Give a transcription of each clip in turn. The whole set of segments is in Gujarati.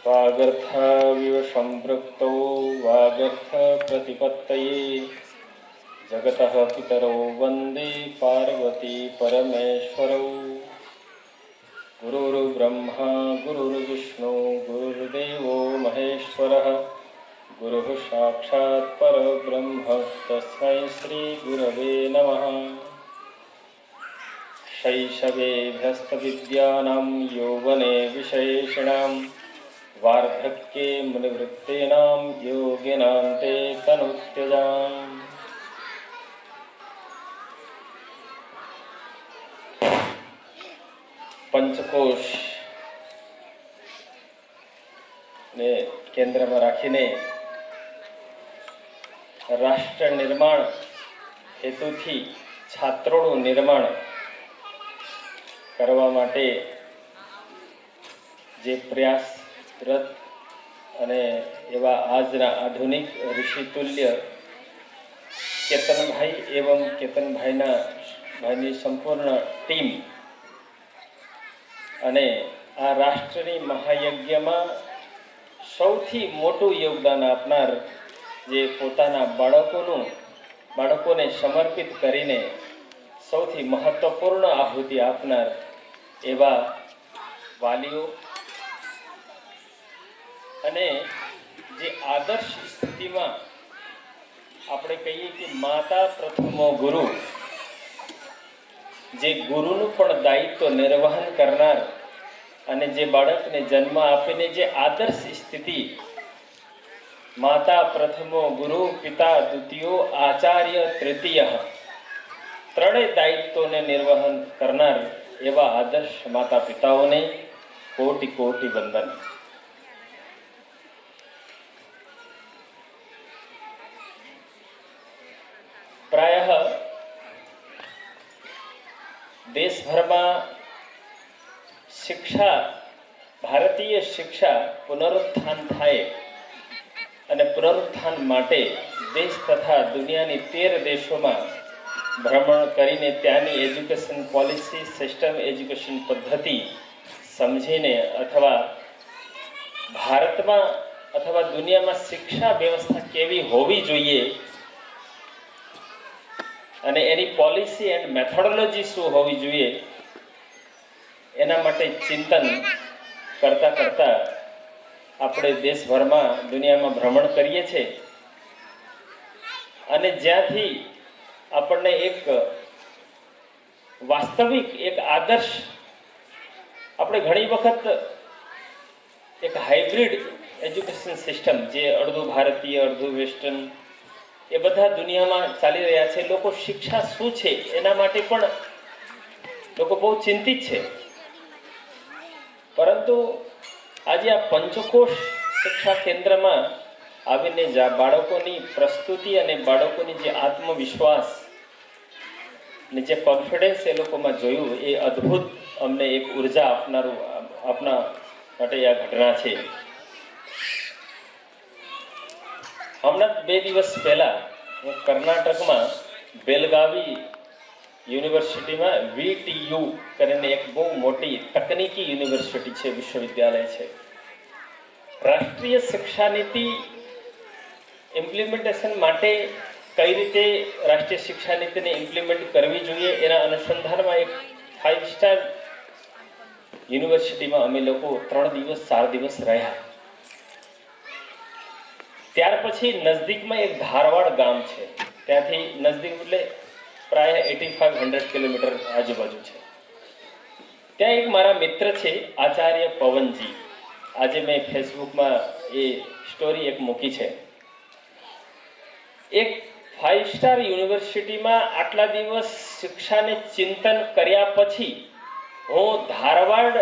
वागर्थाविव सम्पृक्तौ वागर्थप्रतिपत्तये जगतः पितरौ वन्दे पार्वती परमेश्वरौ। गुरुर्ब्रह्मा गुरुर्विष्णु गुरुर्देवो महेश्वरः गुरुः साक्षात् परब्रह्म तस्मै श्रीगुरवे नमः। शैशवेऽभ्यस्तविद्यानां यौवने विशेषणां वार्धक्ये मुनिवृत्तेनां योगिनान्ते तनुत्यजाम्। पंचकोश ने केंद्र में राखीने राष्ट्र निर्माण हेतु थी छात्रों निर्माण करवा माटे जे प्रयासरत अने एवा आजना आधुनिक ऋषितुल्य केतन भाई एवं केतन भाईनी संपूर्ण टीम अने आ राष्ट्रनी महायज्ञमां सौथी मोटुं योगदान आपनार जे पोताना बाळकोने समर्पित करीने सौथी महत्वपूर्ण आहुति आपनार एवा वालीओ अने जे आदर्श स्थितिमां आपणे कहीए कि माता प्रथमो गुरु, जे गुरुનું પણ દાયિત્વ નિર્વહન કરનાર અને જે બાળકને જન્મ આપીને જે આદર્શ સ્થિતિ માતા પ્રથમો ગુરુ પિતા દ્વિતીયો આચાર્ય તૃતીય ત્રણેય દાયિત્વને નિર્વહન કરનાર એવા આદર્શ માતા પિતાઓને કોટી કોટી વંદન। प्रायः देश भर में शिक्षा भारतीय शिक्षा पुनरुत्थान थाय अने पुनरुत्थान माटे देश तथा दुनिया 13 देशों में भ्रमण करीने त्यानी एज्युकेशन पॉलिसी सिस्टम एज्युकेशन पद्धति समझीने अथवा भारत में अथवा दुनिया में शिक्षा व्यवस्था केवी होवी जोईए અને એની પોલિસી એન્ડ મેથોડોલોજી શું હોવી જોઈએ એના માટે ચિંતન કરતા કરતા આપણે દેશભરમાં દુનિયામાં ભ્રમણ કરીએ છીએ અને જ્યાંથી આપણને એક વાસ્તવિક એક આદર્શ આપણે ઘણી વખત એક હાઇબ્રિડ એજ્યુકેશન સિસ્ટમ જે અડધું ભારતીય અડધું વેસ્ટર્ન એ બધા દુનિયામાં ચાલી રહ્યા છે। લોકો શિક્ષા શું છે એના માટે પણ લોકો બહુ ચિંતિત છે, પરંતુ આજે આ પંચકોશ શિક્ષા કેન્દ્રમાં આવીને બાળકોની પ્રસ્તુતિ અને બાળકોની જે આત્મવિશ્વાસ ને જે કોન્ફિડન્સ એ લોકોમાં જોયું એ અદ્ભુત અમને એક ઉર્જા આપના માટે આ ઘટના છે। हमने 2 दिवस पहला कर्नाटक में बेलगावी यूनिवर्सिटी में VTU करीने एक बहुत मोटी तकनीकी यूनिवर्सिटी है, विश्वविद्यालय है। राष्ट्रीय शिक्षा नीति इम्प्लिमेंटेशन माटे कई रीते राष्ट्रीय शिक्षा नीति ने इम्प्लिमेंट करवी जोईए एना अनुसंधान में एक 5 स्टार यूनिवर्सिटी में अमे लोग 3 दिवस 4 दिवस रह्या। त्यार पछी नजदीक में एक धारवाड़ गाम है, त्याथी नजदीक एटले प्राय 8500 किलोमीटर आजुबाजू है। त्या एक मारा मित्र है आचार्य पवनजी, आज मैं फेसबुक में ये स्टोरी एक मूकी है। एक 5 स्टार यूनिवर्सिटी में आटला दिवस शिक्षा ने चिंतन कर्या पछी हूँ धारवाड़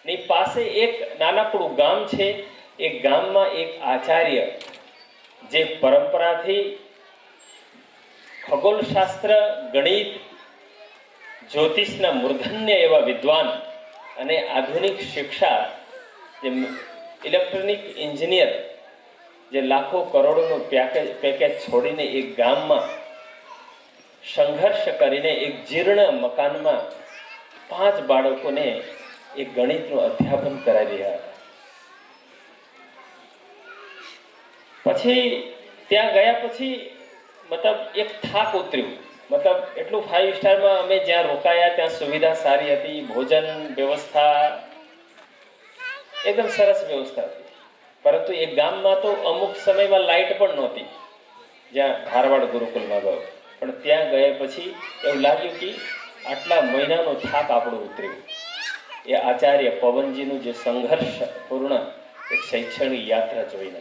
नी पासे एक नानकड़ू गाम है, एक गाम में एक आचार्य जे परंपरा थी खगोलशास्त्र गणित ज्योतिषना मूर्धन्य एवं विद्वान अने आधुनिक शिक्षा जे इलेक्ट्रॉनिक इंजीनियर जे लाखों करोड़ों पैकेज छोड़ीने एक गाम में संघर्ष करीने एक जीर्ण मकान में 5 बाळकोने एक गणितનું અધ્યાપન કરાવી રહ્યા હતા। પછી ત્યાં ગયા પછી મતલબ એક થાક ઉતર્યું. મતલબ એટલું 5 સ્ટારમાં અમે જ્યાં રોકાયા ત્યાં સુવિધા સારી હતી, ભોજન વ્યવસ્થા એકદમ સરસ વ્યવસ્થા હતી. પરંતુ એ ગામમાં તો અમુક સમયમાં લાઇટ પણ નહોતી, જ્યાં ધારવાડ ગુરુકુલમાં ગયો. પણ ત્યાં ગયા પછી એવું લાગ્યું કે આટલા મહિનાનો થાક આપણો ઉતર્યો. એ આચાર્ય પવનજીનું જે સંઘર્ષપૂર્ણ એક શૈક્ષણિક યાત્રા જોઈને.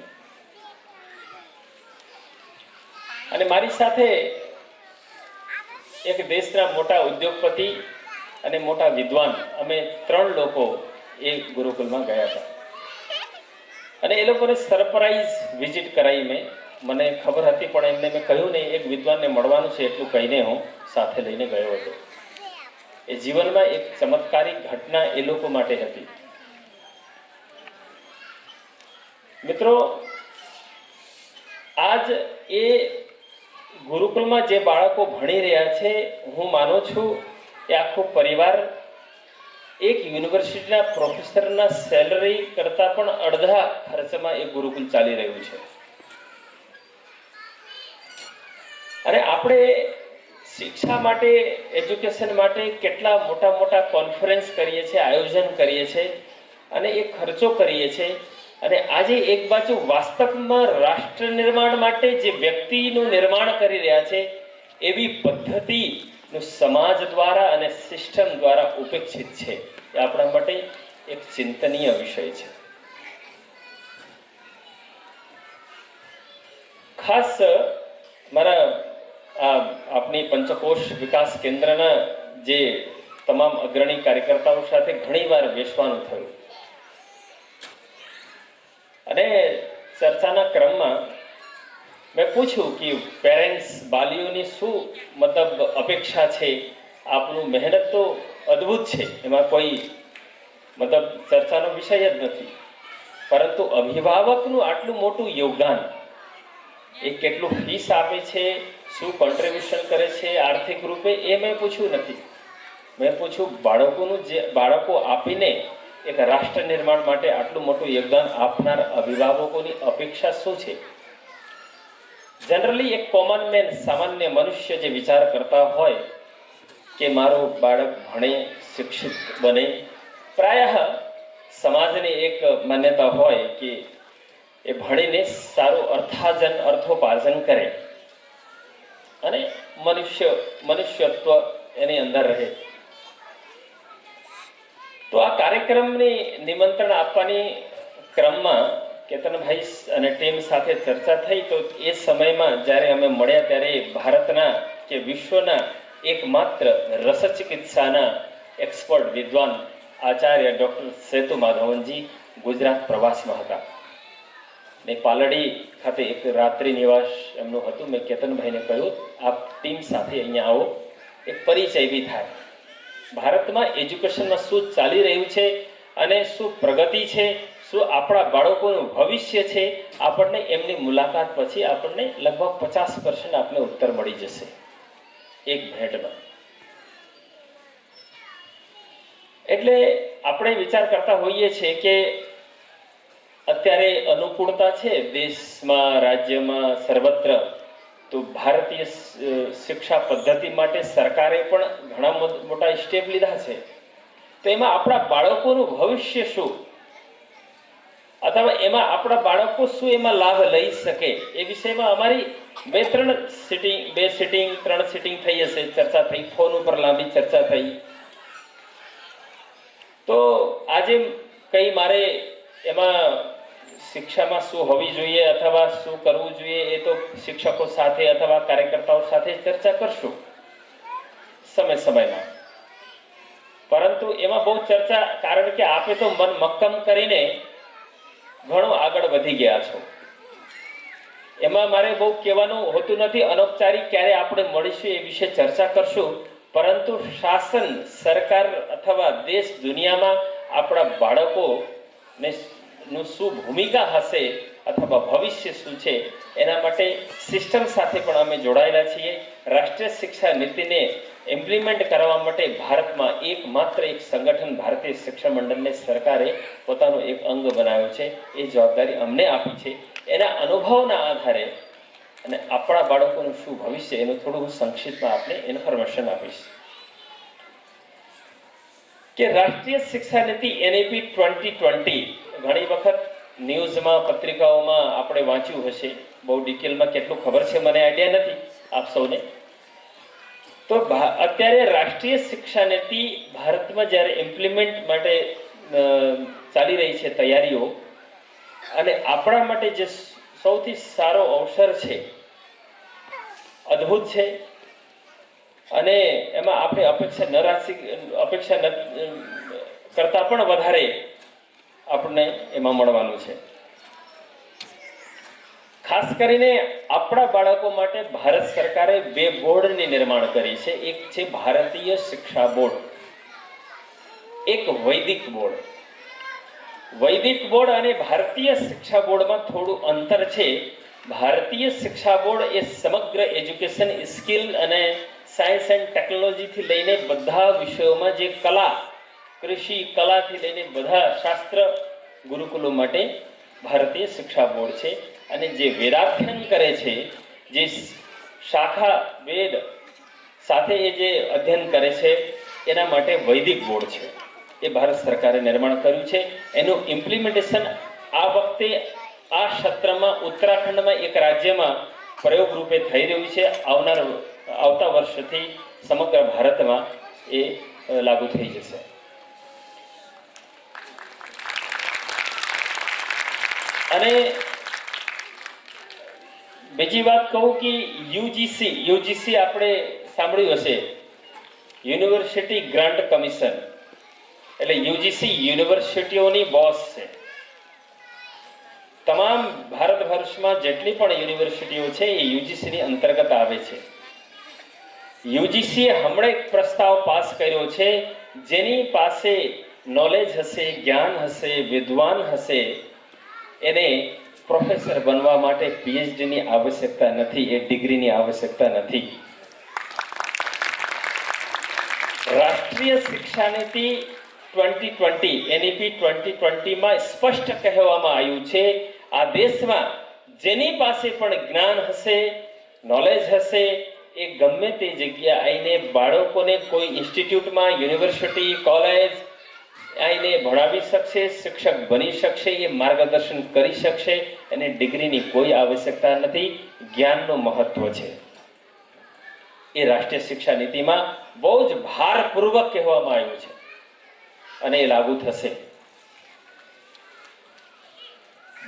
અને મારી સાથે એક દેશના મોટા ઉદ્યોગપતિ અને મોટા વિદ્વાન, અમે 3 લોકો એ ગુરુકુલમાં ગયા હતા. અને એ લોકોને સરપ્રાઈઝ વિઝિટ કરાવી મને ખબર હતી, પણ એમને મેં કહ્યું નહીં, એક વિદ્વાનને મળવાનું છે એટલું કહીને હું સાથે લઈને ગયો હતો. એ જીવનમાં એક ચમત્કારિક ઘટના એ લોકો માટે હતી. મિત્રો, આજ એ ગુરુકુલમાં જે બાળકો ભણી રહ્યા છે, હું માનું છું કે આખો પરિવાર એક યુનિવર્સિટીના પ્રોફેસરના સેલરી કરતા પણ અડધા ખર્ચમાં એ ગુરુકુલ ચાલી રહ્યું છે. અને આપણે શિક્ષા માટે, એજ્યુકેશન માટે કેટલા મોટા મોટા કોન્ફરન્સ કરીએ છીએ, આયોજન કરીએ છીએ અને એ ખર્ચો કરીએ છીએ. અને આજે એક બાજુ વાસ્તવમાં રાષ્ટ્ર નિર્માણ માટે જે વ્યક્તિનું નિર્માણ કરી રહ્યા છે એવી પદ્ધતિનું સમાજ દ્વારા અને સિસ્ટમ દ્વારા ઉપેક્ષિત છે. એ આપણા માટે એક ચિંતનીય વિષય છે. ખાસ મારા આપણી પંચકોશ વિકાસ કેન્દ્રના જે તમામ અગ્રણી કાર્યકર્તાઓ સાથે ઘણીવાર બેસવાનું થયું. અને ચર્ચાના ક્રમમાં મેં પૂછ્યું કે પેરેન્ટ્સ, વાલીઓની શું મતલબ અપેક્ષા છે. આપનું મહેનત તો અદ્ભુત છે, એમાં કોઈ મતલબ ચર્ચાનો વિષય જ નથી. પરંતુ અભિભાવકનું આટલું મોટું યોગદાન, એ કેટલું ફીસ આપે છે, શું કોન્ટ્રીબ્યુશન કરે છે આર્થિક રૂપે, એ મેં પૂછ્યું નથી. મેં પૂછ્યું બાળકો આપીને એક રાષ્ટ્ર નિર્માણ માટે આટલું મોટું યોગદાન આપનાર અભિભાવકોની અપેક્ષા શું છે. જનરલી એક કોમન મેન, સામાન્ય મનુષ્ય જે વિચાર કરતા હોય કે મારું બાળક ભણે, શિક્ષિત બને, પ્રાયઃ સમાજની એક માન્યતા હોય કે એ ભણીને સારું અર્થોપાર્જન કરે અને મનુષ્યત્વ એની અંદર રહે. તો આ કાર્યક્રમની નિમંત્રણ આપવાની ક્રમમાં કેતનભાઈ અને ટીમ સાથે ચર્ચા થઈ. તો એ સમયમાં જ્યારે અમે મળ્યા ત્યારે ભારતના કે વિશ્વના એકમાત્ર રસ ચિકિત્સાના એક્સપર્ટ વિદ્વાન આચાર્ય ડૉક્ટર સેતુ માધવનજી ગુજરાત પ્રવાસમાં હતા. ને પાલડી ખાતે એક રાત્રિ નિવાસ એમનું હતું. મેં કેતનભાઈને કહ્યું, આપ ટીમ સાથે અહીંયા આવો, એક પરિચય બી થાય. ભારતમાં એજ્યુકેશનમાં શું ચાલી રહ્યું છે અને શું પ્રગતિ છે, શું આપણા બાળકોનું ભવિષ્ય છે, આપણને એમની મુલાકાત પછી આપણને લગભગ 50% આપને ઉત્તર મળી જશે એક ભેટમાં. એટલે આપણે વિચાર કરતા હોઈએ છીએ કે અત્યારે અનુકૂળતા છે દેશમાં, રાજ્યમાં, સર્વત્ર. તો ભારતીય શિક્ષા પદ્ધતિ માટે સરકારે પણ ઘણા મોટા સ્ટેપ લીધા છે. તો એમાં આપણા બાળકોનું ભવિષ્ય શું, અથવા એમાં આપણા બાળકો શું એમાં લાભ લઈ શકે, એ વિષયમાં અમારી 2 સિટિંગ 3 સિટિંગ થઈ હશે, ચર્ચા થઈ, ફોન ઉપર લાંબી ચર્ચા થઈ. તો આજે કઈ મારે એમાં શિક્ષામાં શું હોવી જોઈએ અથવા શું કરવું જોઈએ એ તો શિક્ષકો સાથે અથવા કાર્યકર્તાઓ સાથે ચર્ચા કરશું સમયમાં. પરંતુ એમાં બહુ ચર્ચા, કારણ કે આપે તો મન મક્કમ કરીને ઘણું આગળ વધી ગયા છો. એમાં મારે બહુ કહેવાનું હોતું નથી. અનૌપચારિક ક્યારે આપણે મળીશું એ વિશે ચર્ચા કરશું. પરંતુ શાસન, સરકાર અથવા દેશ દુનિયામાં આપણા બાળકોને નું શું ભૂમિકા હશે અથવા ભવિષ્ય શું છે, એના માટે સિસ્ટમ સાથે પણ અમે જોડાયેલા છીએ. રાષ્ટ્રીય શિક્ષા નીતિને ઇમ્પ્લિમેન્ટ કરવા માટે ભારતમાં એકમાત્ર એક સંગઠન ભારતીય શિક્ષણ મંડળને સરકારે પોતાનો એક અંગ બનાવ્યો છે. એ જવાબદારી અમને આપી છે. એના અનુભવના આધારે અને આપણા બાળકોનું શું ભવિષ્ય એનું થોડું હું સંક્ષિપ્તમાં આપને ઇન્ફોર્મેશન આપીશ કે રાષ્ટ્રીય શિક્ષા નીતિ NEP 2020 ઘણી વખત ન્યૂઝમાં પત્રિકાઓમાં આપણે વાંચ્યું હશે, બહુ ડિટેલમાં કેટલું ખબર છે મને આઈડિયા નથી આપ સૌને. તો અત્યારે રાષ્ટ્રીય શિક્ષા નીતિ ભારતમાં જ્યારે ઇમ્પ્લિમેન્ટ માટે ચાલી રહી છે તૈયારીઓ, અને આપણા માટે જે સૌથી સારો અવસર છે, અદ્ભુત છે, અને એમાં આપણે અપેક્ષા કરતા પણ વધારે આપણને એમાં મળવાનું છે. ખાસ કરીને આપણા બાળકો માટે ભારત સરકારે 2 બોર્ડની નિર્માણ કરી છે. એક છે ભારતીય શિક્ષા બોર્ડ, એક વૈદિક બોર્ડ. વૈદિક બોર્ડ અને ભારતીય શિક્ષા બોર્ડમાં થોડું અંતર છે. ભારતીય શિક્ષા બોર્ડ એ સમગ્ર એજ્યુકેશન, સ્કિલ અને સાયન્સ એન્ડ ટેકનોલોજીથી લઈને બધા વિષયોમાં જે કલા, કૃષિ કલાથી લઈને બધા શાસ્ત્ર ગુરુકુલો માટે ભારતીય શિક્ષા બોર્ડ છે. અને જે વેદાધ્યયન કરે છે, જે શાખા વેદ સાથે એ જે અધ્યયન કરે છે, એના માટે વૈદિક બોર્ડ છે. એ ભારત સરકારે નિર્માણ કર્યું છે. એનું ઇમ્પ્લિમેન્ટેશન આ વખતે આ સત્રમાં ઉત્તરાખંડમાં એક રાજ્યમાં પ્રયોગ રૂપે થઈ રહ્યું છે. આવતા વર્ષથી સમગ્ર ભારતમાં એ લાગુ થઈ જશે. અને બીજી વાત કહું કે યુજીસી આપણે સાંભળ્યું હશે, યુનિવર્સિટી ગ્રાન્ટ કમિશન, એટલે યુજીસી યુનિવર્સિટીઓની બોસ છે. તમામ ભારત વર્ષમાં જેટલી પણ યુનિવર્સિટીઓ છે એ યુજીસીની અંતર્ગત આવે છે. યુજીસીએ હમણાં એક પ્રસ્તાવ પાસ કર્યો છે, જેની પાસે નોલેજ હશે, જ્ઞાન હશે, વિદ્વાન હશે, એને પ્રોફેસર બનવા માટે PhDની આવશ્યકતા નથી, એ ડિગ્રીની આવશ્યકતા નથી. રાષ્ટ્રીય શિક્ષા નીતિ 2020 NEP 2020માં સ્પષ્ટ કહેવામાં આવ્યું છે, આ દેશમાં જેની પાસે પણ જ્ઞાન હશે, નોલેજ હશે, એ ગમે તે જગ્યા આવીને બાળકોને કોઈ ઇન્સ્ટિટ્યૂટમાં, યુનિવર્સિટી, કોલેજ આવીને ભણાવી શકશે, શિક્ષક બની શકશે, એ માર્ગદર્શન કરી શકશે. અને ડિગ્રીની કોઈ આવશ્યકતા નથી, જ્ઞાનનું મહત્વ છે. એ રાષ્ટ્રીય શિક્ષા નીતિમાં બહુ જ ભારપૂર્વક કહેવામાં આવ્યું છે અને એ લાગુ થશે.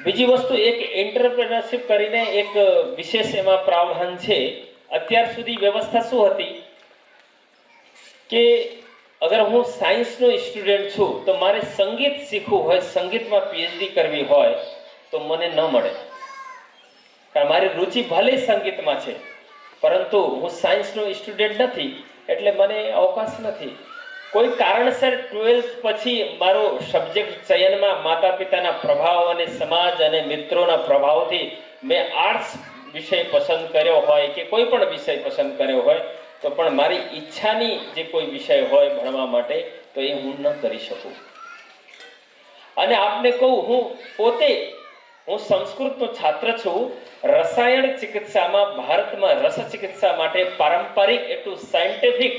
બીજી વસ્તુ, એક એન્ટરપ્રેનરશિપ કરીને એક વિશેષ એમાં પ્રાવધાન છે. અત્યાર સુધી વ્યવસ્થા શું હતી કે અગર હું સાયન્સનો સ્ટુડન્ટ છું તો મારે સંગીત શીખવું હોય, સંગીતમાં PhD કરવી હોય તો મને ન મળે, કારણ મારી રુચિ ભલે સંગીતમાં છે, પરંતુ હું સાયન્સનો સ્ટુડન્ટ નથી, એટલે મને અવકાશ નથી. કોઈ કારણસર 12th પછી મારો સબ્જેક્ટ ચયનમાં માતા પિતાના પ્રભાવ અને સમાજ અને મિત્રોના પ્રભાવથી મેં આર્ટ્સ વિષય પસંદ કર્યો હોય કે કોઈ પણ વિષય પસંદ કર્યો હોય, તો પણ મારી ઈચ્છાની જે કોઈ વિષય હોય ભણવા માટે, તો એ હું ન કરી શકું. અને આપને કહું, હું સંસ્કૃતનો છાત્ર છું. રસાયણ ચિકિત્સામાં ભારતમાં રસ ચિકિત્સા માટે પારંપરિક એટલું સાયન્ટિફિક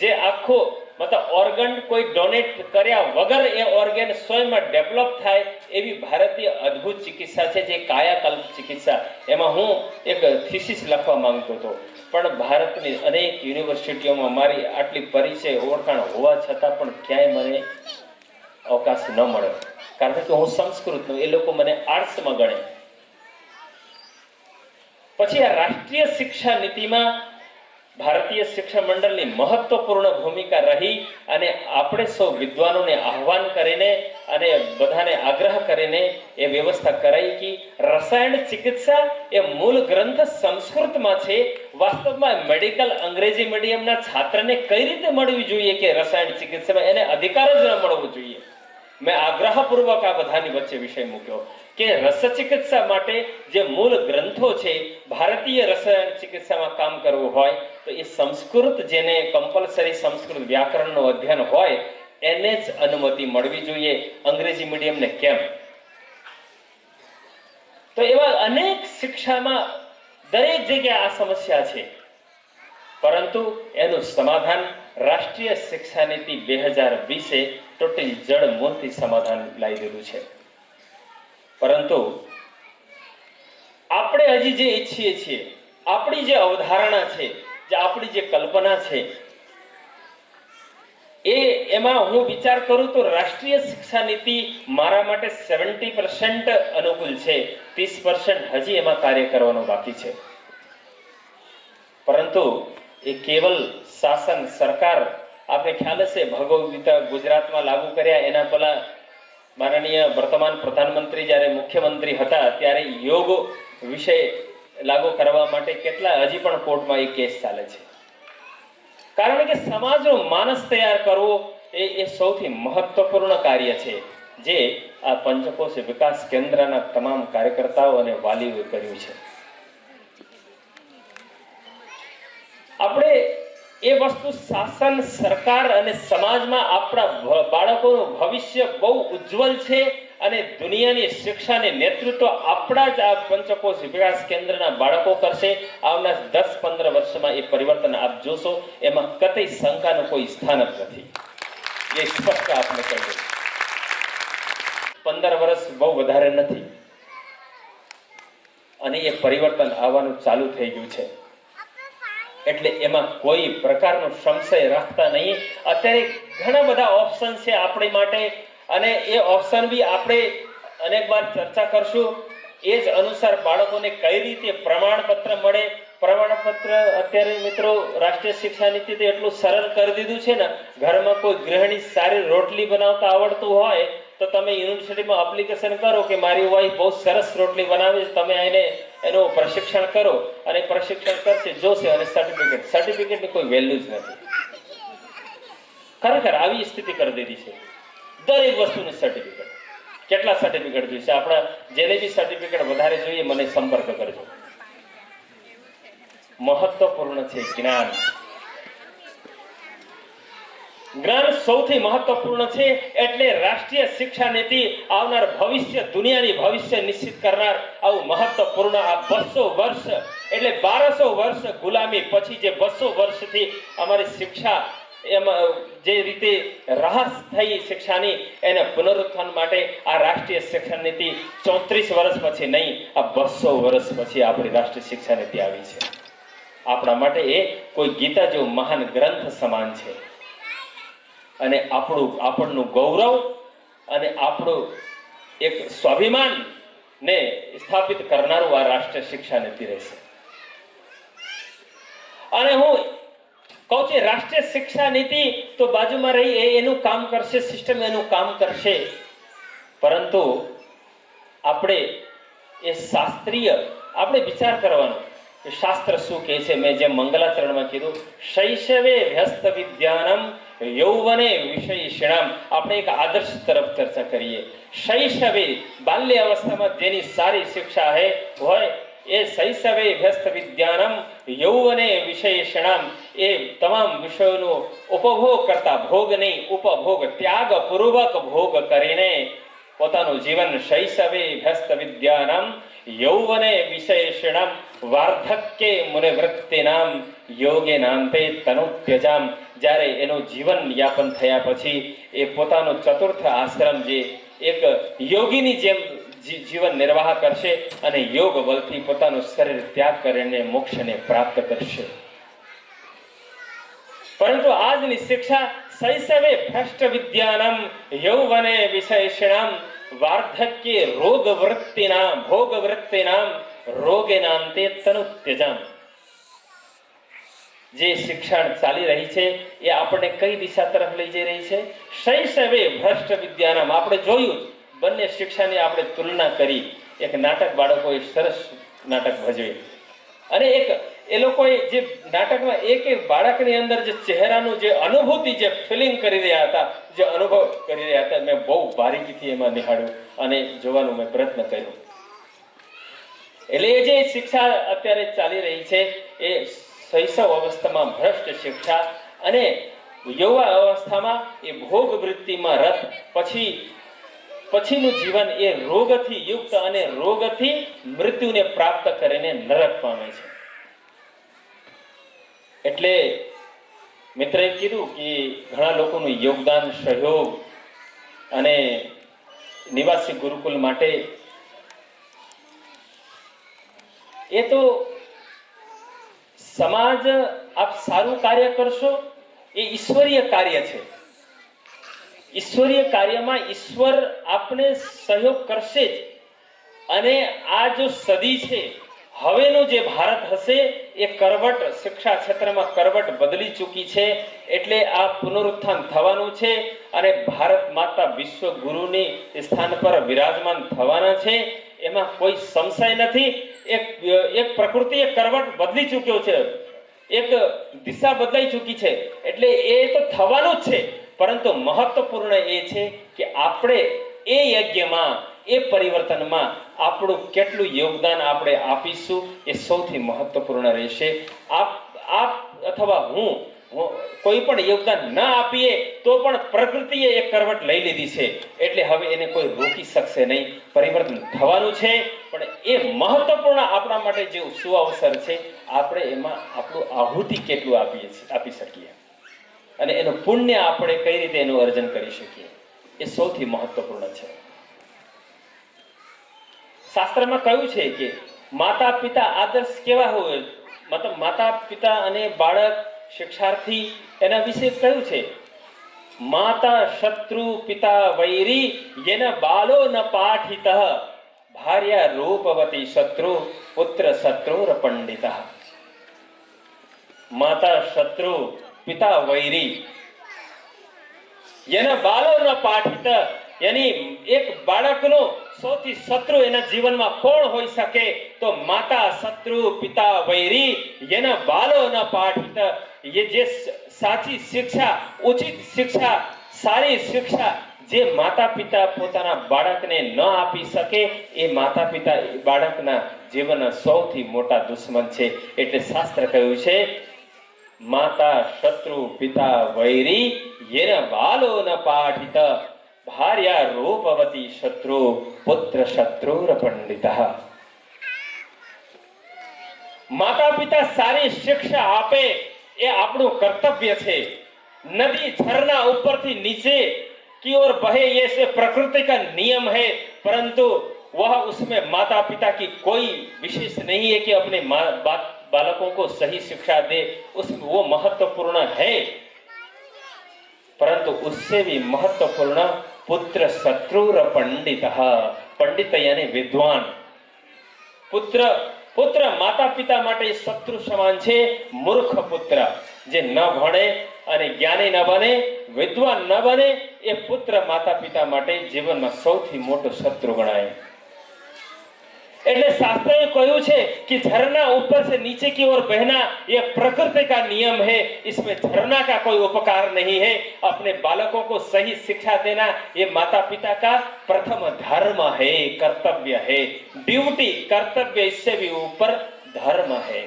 જે આખો મતલબ ઓર્ગન કોઈ ડોનેટ કર્યા વગર એ ઓર્ગન સ્વયંમાં ડેવલપ થાય એવી ભારતીય અદ્ભુત ચિકિત્સા છે, જે કાયાકલ્પ ચિકિત્સા. એમાં હું એક થીસીસ લખવા માંગતો હતો, પણ ભારતની અનેક યુનિવર્સિટીઓમાં મારી આટલી પરિચય ઓળખાણ હોવા છતાં પણ ક્યાંય મને અવકાશ ન મળે, કારણ કે હું સંસ્કૃતનો, એ લોકો મને આર્ટ્સમાં ગણે. પછી આ રાષ્ટ્રીય શિક્ષા નીતિમાં ભારતીય શિક્ષણ મંડળની મહત્વપૂર્ણ ભૂમિકા રહી અને આપણે સૌ વિદ્વાનોને આહ્વાન કરીને અને બધાને આગ્રહ કરીને એ વ્યવસ્થા કરાઈ કે રસાયણ ચિકિત્સા એ મૂળ ગ્રંથ સંસ્કૃતમાં છે. વાસ્તવમાં મેડિકલ અંગ્રેજી મીડિયમના છાત્રને કઈ રીતે મળવી જોઈએ કે રસાયણ ચિકિત્સામાં એને અધિકાર જ ન મળવો જોઈએ. મેં આગ્રહપૂર્વક આ બધાની વચ્ચે વિષય મૂક્યો કે રસ ચિકિત્સા માટે જે મૂળ ગ્રંથો છે, ભારતીય રસાયણ ચિકિત્સામાં કામ કરવું હોય તો એ સંસ્કૃત, જેને કમ્પલસરી સંસ્કૃત વ્યાકરણનું અધ્યયન હોય, એને જ અનુમતિ મળવી જોઈએ, અંગ્રેજી મીડિયમને કેમ? તો તો એવા અનેક શિક્ષામાં દરેક જગ્યાએ આ સમસ્યા છે, પરંતુ એનું સમાધાન રાષ્ટ્રીય શિક્ષા નીતિ 2020 ટોટલી જડ મૂળથી સમાધાન લાવી દીધું છે. પરંતુ આપણે હજી જે ઈચ્છીએ છીએ, આપણી જે અવધારણા છે, જે આપણી જે કલ્પના છે, એમાં હું વિચાર કરું તો રાષ્ટ્રીય શિક્ષા નીતિ મારા માટે 70% અનુકૂળ છે, 30% હજી એમાં કાર્ય કરવાનું બાકી છે. પરંતુ એ કેવલ શાસન સરકાર, આપણે ખ્યાલ હશે ભગવદ ગીતા ગુજરાતમાં લાગુ કર્યા એના પહેલા માનનીય વર્તમાન પ્રધાનમંત્રી જ્યારે મુખ્યમંત્રી હતા ત્યારે યોગ વિષય લાગુ કરવા માટે કેટલા હજી પણ કોર્ટમાં એ કેસ ચાલે છે. કારણ કે સમાજનો માનસ તૈયાર કરવો એ સૌથી મહત્વપૂર્ણ કાર્ય છે, જે આ પંચકોશ વિકાસ કેન્દ્રના તમામ કાર્યકર્તાઓ અને વાલીઓએ કર્યું છે. આપણે એ વસ્તુ શાસન, સરકાર અને સમાજમાં આપણા બાળકોનું ભવિષ્ય બહુ ઉજ્જવલ છે અને દુનિયાની શિક્ષાને નેતૃત્વ આપણા જ આ પંચકોશ વિકાસ કેન્દ્રના બાળકો કરશે. આવનાર 10-15 વર્ષમાં એ પરિવર્તન આપ જોશો, એમાં કતઈ શંકાનું કોઈ સ્થાન જ નથી. એ સ્પષ્ટ આપને કહી દઉં. 15 વર્ષ બહુ વધારે નથી અને એ પરિવર્તન આવવાનું ચાલુ થઈ ગયું છે. એટલે એમાં કોઈ પ્રકારનો સંશય રાખતા નહીં. અત્યારે ઘણા બધા ઓપ્શન છે આપણી માટે અને એ ઓપ્શન બી આપણે અનેક વાર ચર્ચા કરશું. એ જ અનુસાર બાળકોને કઈ રીતે પ્રમાણપત્ર મળે. પ્રમાણપત્ર અત્યારે મિત્રો રાષ્ટ્રીય શિક્ષા નીતિ તો એટલું સરળ કરી દીધું છે ને, ઘરમાં કોઈ ગૃહિણી સારી રોટલી બનાવતા આવડતું હોય તો તમે યુનિવર્સિટીમાં એપ્લિકેશન કરો કે મારી વાઈફ બહુ સરસ રોટલી બનાવે છે, તમે એને એનું પ્રશિક્ષણ કરો અને પ્રશિક્ષણ કરશે, જોશે અને સર્ટિફિકેટની કોઈ વેલ્યુ જ નથી. ખરેખર આવી સ્થિતિ કરી દીધી છે. દરેક વસ્તુનું સર્ટિફિકેટ. કેટલા સર્ટિફિકેટ જોઈશે? આપણા જેને બી સર્ટિફિકેટ વધારે જોઈએ મને સંપર્ક કરજો. મહત્વપૂર્ણ છે જ્ઞાન. જ્ઞાન સૌથી મહત્વપૂર્ણ છે. એટલે રાષ્ટ્રીય શિક્ષા નીતિ આવનાર ભવિષ્ય, દુનિયાની ભવિષ્ય નિશ્ચિત કરનાર આવું મહત્વપૂર્ણ આ 200 વર્ષ એટલે 1200 વર્ષ ગુલામી પછી જે 200 વર્ષથી અમારી શિક્ષા એમાં જે રીતે રાહત થઈ શિક્ષાની, એને પુનરુત્થાન માટે આ રાષ્ટ્રીય શિક્ષણ નીતિ 34 વર્ષ પછી નહીં, આ 200 વર્ષ પછી આપણી રાષ્ટ્રીય શિક્ષા નીતિ આવી છે. આપણા માટે એ કોઈ ગીતા જેવો મહાન ગ્રંથ સમાન છે અને આપણનું ગૌરવ અને આપણું એક સ્વાભિમાન ને સ્થાપિત કરનારું આ રાષ્ટ્રીય શિક્ષા નીતિ રહેશે. અને હું કહું છું રાષ્ટ્રીય શિક્ષા નીતિ તો બાજુમાં રહી, એનું કામ કરશે, સિસ્ટમ એનું કામ કરશે, પરંતુ આપણે એ શાસ્ત્રીય આપણે વિચાર કરવાનો કે શાસ્ત્ર શું કહે છે. મેં જેમ મંગલાચરણમાં કીધું, શૈશવે વ્યસ્ત વિદ્યાનમ યૌવને વિષયિણામ. આપણે એક આદર્શ તરફ ચર્ચા કરીએ. શૈશવે બાલ્ય અવસ્થામાં જેની સારી શિક્ષા હોય એ શૈશવે વ્યસ્ત વિદ્યાનમ યૌવને વિષયિણામ. એ તમામ વિષયોનો ઉપભોગ કરતા, ભોગ નહીં ઉપભોગ, ત્યાગ પૂર્વક ભોગ કરીને પોતાનું જીવન શૈશવે વ્યસ્ત વિદ્યાનમ યૌવને વિષયિણામ વાર્ધક્ય મુનિવૃત્તિનામ યોગે નાંતે તનુ ત્યજામ. જ્યારે એનું જીવન યાપન થયા પછી એ પોતાનો ચતુર્થ આશ્રમ જે એક યોગીની જેમ જીવન નિર્વાહ કરશે અને યોગ બળથી પોતાનું શરીર ત્યાગ કરીને મોક્ષને પ્રાપ્ત કરશે. પરંતુ આજની શિક્ષા શૈશવે ભ્રષ્ટ વિદ્યાનમ યૌવને વિષયિણામ વાર્ધક્ય રોગ વૃત્તિનામ ભોગ વૃત્તિનામ રોગેનાંતે તનુ ત્યજામ. જે શિક્ષણ ચાલી રહી છે એ આપણને કઈ દિશા તરફ લઈ જઈ રહી છે? શૈશવે ભ્રષ્ટ વિદ્યાનામ. આપણે જોયું બંને શિક્ષાની આપણે તુલના કરી. એક નાટક બાળકોએ સરસ નાટક ભજવ્યું અને એક એ લોકોએ જે નાટકમાં એક બાળકની અંદર જે ચહેરાનું જે અનુભૂતિ, જે ફિલિંગ કરી રહ્યા હતા, જે અનુભવ કરી રહ્યા હતા, મેં બહુ બારીકીથી એમાં નિહાળ્યું અને જોવાનો મેં પ્રયત્ન કર્યો. એટલે એ જે શિક્ષા અત્યારે ચાલી રહી છે એ શૈશવ અવસ્થામાં ભ્રષ્ટ શિક્ષા અને યુવા અવસ્થામાં એ ભોગ વૃત્તિમાં રત, પછી પછીનું જીવન એ રોગથી યુક્ત અને રોગથી મૃત્યુને પ્રાપ્ત કરીને નરક પામે છે. એટલે મિત્રએ કીધું કે ઘણા લોકોનું યોગદાન, સહયોગ અને નિવાસી ગુરુકુલ માટે એ તો સમાજ આપ સારું કાર્ય કરશો એ ઈશ્વરીય કાર્ય છે. ઈશ્વરીય કાર્યમાં ઈશ્વર આપને સહયોગ કરશે જ. અને આ જો સદી છે, હવેનો જે ભારત હશે એ કરવટ શિક્ષા ક્ષેત્રમાં કરવટ બદલી ચૂકી છે. એટલે આ પુનરુત્થાન થવાનું છે અને ભારત માતા વિશ્વ ગુરુની સ્થાન પર વિરાજમાન થવાના છે. એમાં કોઈ સંશય નથી. એક પ્રકૃતિએ કરવટ બદલી ચૂક્યો છે, એક દિશા બદલાઈ ચૂકી છે. એટલે એ તો થવાનું જ છે. પરંતુ મહત્વપૂર્ણ એ છે કે આપણે એ યજ્ઞમાં, એ પરિવર્તનમાં આપણું કેટલું યોગદાન આપણે આપીશું એ સૌથી મહત્વપૂર્ણ રહેશે. આપ અથવા હું કોઈ પણ યોગદાન ન આપીએ તો પણ પ્રકૃતિએ એક કરવટ લઈ લીધી છે. એટલે હવે એને કોઈ રોકી શકશે નહીં. પરિવર્તન થવાનું છે. પણ એ મહત્વપૂર્ણ આપણા માટે જે સુઅવસર છે, આપણે એમાં આપણું આહુતિ કેટલું આપી શકીએ અને એનું પુણ્ય આપણે કઈ રીતે એનું અર્જન કરી શકીએ એ સૌથી મહત્વપૂર્ણ છે. શાસ્ત્રમાં કહ્યું છે કે માતા પિતા આદર્શ કેવા હોય, મતલબ માતા પિતા અને બાળક, શિક્ષાર્થી, એના વિશે કહ્યું છે માતા શત્રુ પિતા વૈરી યેન બાલો ન પાઠિતઃ ભાર્યા રૂપવતી શત્રુ પુત્ર શત્રુર પંડિતઃ. માતા શત્રુ પિતા વૈરી યેન બાલો ન પાઠિત, યાની એક બાળકનો સૌથી શત્રુ એના જીવનમાં કોણ હોઈ શકે તો માતા શત્રુ પિતા વૈરી યેન બાલો ન પાઠિત. ये જે સાચી શિક્ષા, ઉચિત શિક્ષા, સારી શિક્ષા જે માતા પિતા પોતાના બાળકને ન આપી શકે એ માતા પિતા બાળકના જીવનના સૌથી મોટા દુશ્મન છે. એટલે શાસ્ત્ર કહ્યું છે માતા શત્રુ પિતા વૈરી યેન બાલો ન પાઠિત ભાર્યા રૂપવતી શત્રુ પુત્ર શત્રુર પંડિતઃ. માતા પિતા સારી શિક્ષા આપે એ આપણું કર્તવ્ય છે. नदी झरना ऊपर थी नीचे की ओर बहे ये से प्रकृति का नियम है, परंतु वह उसमें माता पिता की कोई विशेष नहीं है कि अपने बालकों को सही शिक्षा दे, उसमें वो महत्वपूर्ण है, परंतु उससे भी महत्वपूर्ण पुत्र शत्रुर पंडित, पंडित यानी विद्वान. પુત્ર માતા પિતા માટે શત્રુ સમાન છે. મૂર્ખ પુત્ર જે ન ભણે અને જ્ઞાની ન બને, વિદ્વાન ન બને, એ પુત્ર માતા પિતા માટે જીવનમાં સૌથી મોટો શત્રુ ગણાય. એટલે શાસ્ત્રએ કહ્યું છે कि झरना ऊपर से नीचे की ओर बहना ये प्रकृति का नियम है, इसमें झरना का कोई उपकार नहीं है. अपने बालकों को सही शिक्षा देना ये माता पिता का प्रथम धर्म है, कर्तव्य है, ड्यूटी, कर्तव्य, इससे भी ऊपर धर्म है.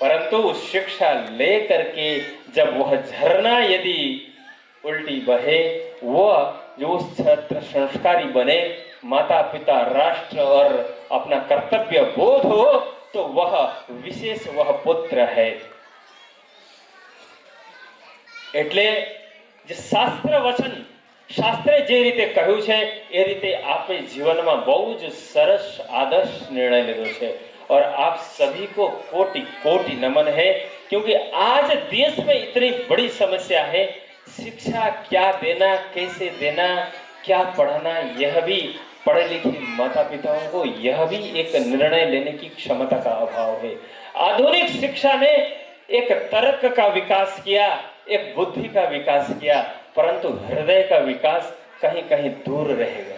परंतु शिक्षा लेकर के जब वह झरना यदि उल्टी बहे, वह जो छात्र संस्कारी बने, माता पिता राष्ट्र और अपना कर्तव्य बोध हो, तो वह विशेष वह पुत्र है. એટલે જે શાસ્ત્ર વચન, શાસ્ત્રે જે રીતે કહ્યું છે એ રીતે આપે જીવનમાં બહુ જ સરસ આદર્શ નિર્ણય લીધો છે. और आप सभी को कोटि कोटि नमन है, क्योंकि आज देश में इतनी बड़ी समस्या है. शिक्षा क्या देना, कैसे देना, क्या पढ़ाना, यह भी पढ़े लिखे माता पिताओं को यह भी एक निर्णय लेने की क्षमता का अभाव है. आधुनिक शिक्षा ने एक तर्क का विकास किया, एक बुद्धि का विकास किया, परंतु हृदय का विकास कहीं कहीं दूर रह गया.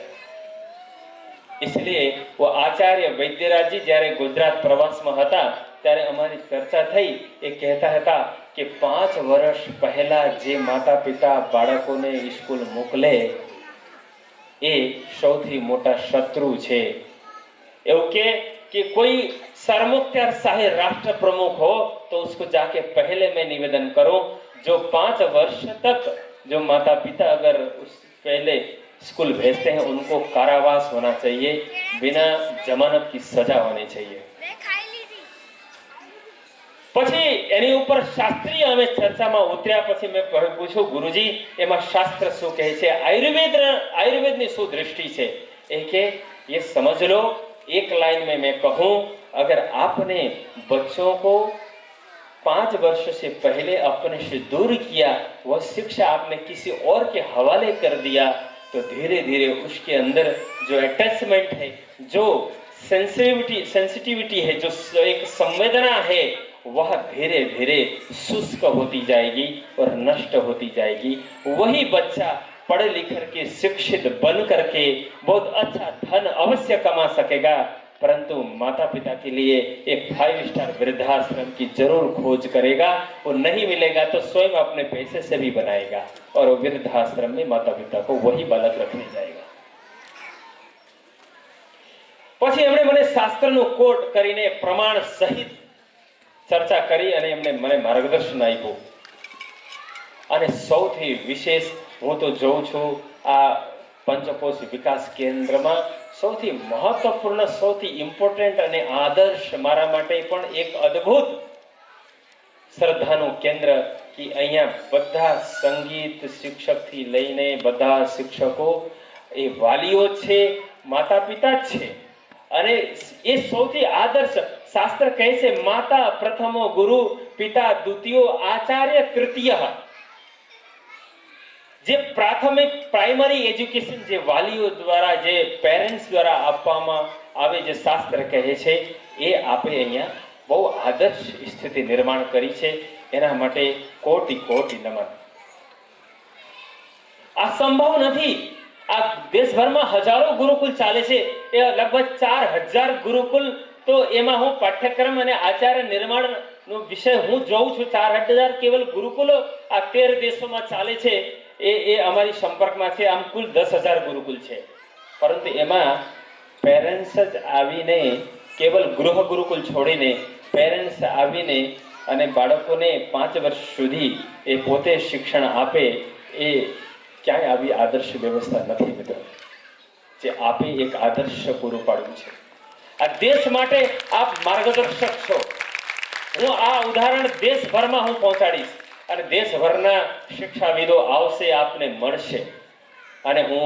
इसलिए वो आचार्य वैद्यराज जी જ્યારે ગુજરાત પ્રવાસમાં હતા ત્યારે અમારી ચર્ચા થઈ. એ કહેતા હતા કે 5 વર્ષ પહેલા જે માતા પિતા બાળકોને સ્કૂલ મોકલે એ સૌથી મોટા શત્રુ છે. એવું कि कोई सरमुख्तार शाही राष्ट्र प्रमुख हो तो उसको जाके पहले मैं निवेदन करूं, जो 5 वर्ष तक जो माता पिता अगर उस पहले स्कूल भेजते हैं उनको कारावास होना चाहिए, बिना जमानत की सजा होनी चाहिए। પછી એની ઉપર શાસ્ત્રીય અમે ચર્ચામાં ઉતર્યા પછી મેં પૂછ્યું ગુરુજી એમાં શાસ્ત્ર શું કહે છે, આયુર્વેદની શું દૃષ્ટિ છે? એ કે ये समझ लो, एक लाइन में मैं कहूं, अगर आपने बच्चों को 5 वर्ष से पहले अपने से दूर किया, वह शिक्षा आपने किसी और के हवाले कर दिया, तो धीरे धीरे उसके अंदर जो अटैचमेंट है, जो सेंसिटिविटी है, जो एक संवेदना है, वह धीरे धीरे शुष्क होती जाएगी और नष्ट होती जाएगी। वही बच्चा पढ़ लिख करके शिक्षित बन करके बहुत अच्छा धन अवश्य कमा सकेगा, परंतु माता पिता के लिए एक 5 स्टार वृद्धाश्रम की जरूर खोज करेगा। वो नहीं मिलेगा तो स्वयं अपने पैसे से भी बनाएगा और वो वृद्धाश्रम में माता पिता को वही बालक रखने जाएगा। પછી એમણે મને શાસ્ત્રનું કોટ કરીને પ્રમાણ સહિત ચર્ચા કરી અને એમણે મને માર્ગદર્શન આપ્યું। અને સૌથી વિશેષ હું તો જોઉં છું આ પંચકોશ વિકાસ કેન્દ્રમાં સૌથી મહત્વપૂર્ણ, સૌથી ઇમ્પોર્ટન્ટ અને આદર્શ મારા માટે પણ એક અદ્ભુત શ્રદ્ધાનું કેન્દ્ર કે અહીંયા બધા સંગીત શિક્ષકથી લઈને બધા શિક્ષકો એ વાલીઓ છે, માતા પિતા જ છે। અને એ સૌથી આદર્શ શાસ્ત્ર કહે છે માતા પ્રથમો ગુરુ, પિતા દ્વિતીયો, આચાર્ય તૃતીય। જે પ્રાથમિક પ્રાઇમરી એજ્યુકેશન જે વાલીઓ દ્વારા, જે પેરેન્ટ્સ દ્વારા આપવામાં આવે, જે શાસ્ત્ર કહે છે, એ આપણે અહીંયા બહુ આદર્શ સ્થિતિ નિર્માણ કરી છે। એના માટે કોટી કોટી નમન। આ સંભવ નથી। આ દેશભરમાં હજારો ગુરુકુલ ચાલે છે, એ લગભગ 4000 ગુરુકુલ, તો એમાં હું પાઠ્યક્રમ અને આચાર્ય નિર્માણનો વિષય હું જોઉં છું। 4000 કેવલ ગુરુકુલો આ 13 દેશોમાં ચાલે છે, એ અમારી સંપર્કમાં છે। આમ કુલ 10,000 ગુરુકુલ છે, પરંતુ એમાં પેરેન્ટ્સ જ આવીને, કેવલ ગૃહ ગુરુકુલ છોડીને પેરેન્ટ્સ આવીને અને બાળકોને 5 વર્ષ સુધી એ પોતે શિક્ષણ આપે, એ ક્યાંય આવી આદર્શ વ્યવસ્થા નથી મિત્રો, જે આપે એક આદર્શ પૂરું પાડ્યું છે। આ દેશ માટે આપ માર્ગદર્શક છો। હું આ ઉદાહરણ દેશભરમાં હું પહોંચાડીશ અને દેશભરના શિક્ષાવિદો આવશે, આપને મળશે। અને હું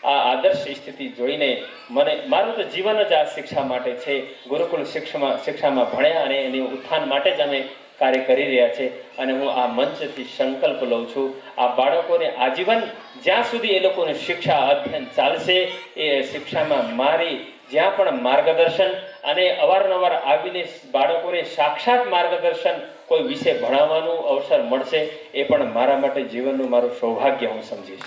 આ આદર્શ સ્થિતિ જોઈને મને મારું તો જીવન જ આ શિક્ષા માટે છે। ગુરુકુલ શિક્ષામાં ભણ્યા અને એની ઉત્થાન માટે જ અમે કાર્ય કરી રહ્યા છે। અને હું આ મંચથી સંકલ્પ લઉં છું, આ બાળકોને આજીવન જ્યાં સુધી એ લોકોનું શિક્ષા અધ્યયન ચાલશે, એ શિક્ષામાં મારી જ્યાં પણ માર્ગદર્શન અને અવારનવાર આવીને બાળકોને સાક્ષાત માર્ગદર્શન કોઈ વિષય ભણાવવાનું અવસર મળશે, એ પણ મારા માટે જીવનનું મારું સૌભાગ્ય હું સમજીશ।